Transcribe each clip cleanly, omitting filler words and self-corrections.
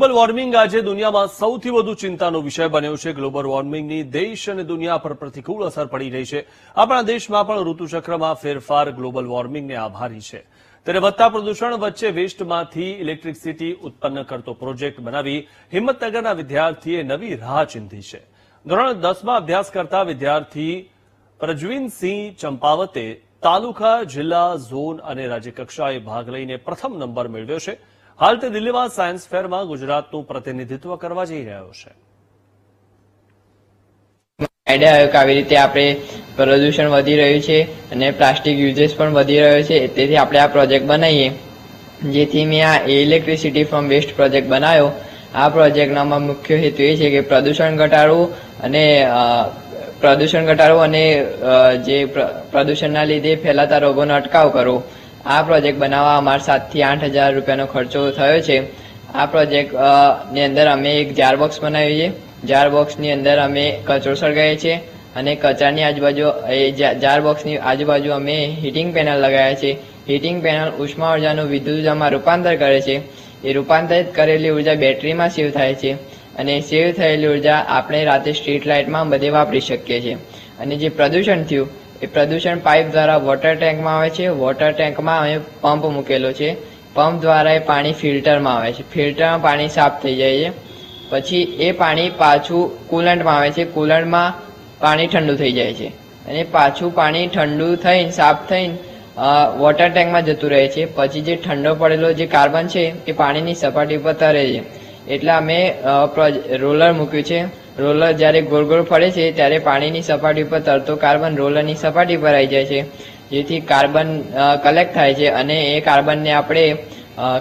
Global warming આજે દુનિયામાં સૌથી વધુ ચિંતાનો વિષય બન્યો છે। ગ્લોબલ વોર્મિંગની દેશ અને દુનિયા પર પ્રતિકૂળ અસર પડી રહી છે। આપણા દેશમાં પણ ઋતુચક્રમાં ફેરફાર ગ્લોબલ વોર્મિંગને આભારી છે। ત્યારે વધતા પ્રદૂષણ વચ્ચે વેસ્ટમાંથી ઇલેક્ટ્રિસિટી ઉત્પન્ન કરતો પ્રોજેક્ટ બનાવી હિંમતનગરના વિદ્યાર્થીએ નવી રાહ ચીંધી છે। ધોરણ 10માં અભ્યાસ કરતા વિદ્યાર્થી પ્રજવીનસિંહ ચંપાવતે તાલુકા, જિલ્લા, ઝોન અને રાજ્યકક્ષાએ ભાગ લઈને પ્રથમ નંબર મેળવ્યો છે। હાલ તે દિલ્હીમાં સાયન્સ ફેરમાં ગુજરાતનું પ્રતિનિધિત્વ કરવા જઈ રહ્યો છે। આઈડિયા આવ્યો કે આવી રીતે આપણે પ્રદૂષણ વધી રહ્યું છે અને પ્લાસ્ટિક યુઝેસ પણ વધી રહ્યો છે, તેથી આપણે આ પ્રોજેક્ટ બનાવીએ, જેથી મેં આ ઇલેક્ટ્રિસિટી ફ્રોમ વેસ્ટ પ્રોજેક્ટ બનાવ્યો। આ પ્રોજેક્ટનો મુખ્ય હેતુ એ છે કે પ્રદૂષણ ઘટાડવું અને જે પ્રદૂષણના લીધે ફેલાતા રોગોનો અટકાવ કરવો। આ પ્રોજેક્ટ બનાવવા અમારા 7,000 થી 8,000 રૂપિયાનો ખર્ચો થયો છે। આ પ્રોજેક્ટ ની અંદર અમે એક જાર બોક્સ બનાવીએ છીએ। જાર બોક્સની અંદર અમે કચરો સળગાવીએ છીએ અને કચરાની આજુબાજુ જાર બોક્સની આજુબાજુ અમે હીટિંગ પેનલ લગાવ્યા છે। હીટિંગ પેનલ ઉષ્મા ઉર્જાનું વિદ્યુત ઉર્જામાં રૂપાંતર કરે છે। એ રૂપાંતરિત કરેલી ઉર્જા બેટરીમાં સેવ થાય છે અને સેવ થયેલી ઉર્જા આપણે રાતે સ્ટ્રીટ લાઇટમાં બધે વાપરી શકીએ છીએ। અને જે પ્રદૂષણ થયું એ પ્રદૂષણ પાઇપ દ્વારા વોટર ટેન્કમાં આવે છે। વોટર ટેન્કમાં અમે પંપ મૂકેલો છે। પંપ દ્વારા એ પાણી ફિલ્ટરમાં આવે છે। ફિલ્ટરમાં પાણી સાફ થઈ જાય છે, પછી એ પાણી પાછું કુલન્ટમાં આવે છે। કુલન્ટમાં પાણી ઠંડુ થઈ જાય છે અને પાછું પાણી ઠંડુ થઈને સાફ થઈને વોટર ટેન્કમાં જતું રહે છે। પછી જે ઠંડો પડેલો જે કાર્બન છે એ પાણીની સપાટી પર તરે છે। એટલે અમે રોલર મૂક્યું છે। રોલર જ્યારે ગોળ ગોળ ફરે છે ત્યારે પાણીની સપાટી પર તરતો કાર્બન રોલરની સપાટી પર આવી જાય છે, જેથી કાર્બન કલેક્ટ થાય છે અને એ કાર્બનને આપણે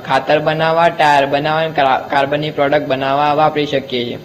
ખાતર બનાવવા, ટાયર બનાવવા, કાર્બનની પ્રોડક્ટ બનાવવા વાપરી શકીએ છીએ।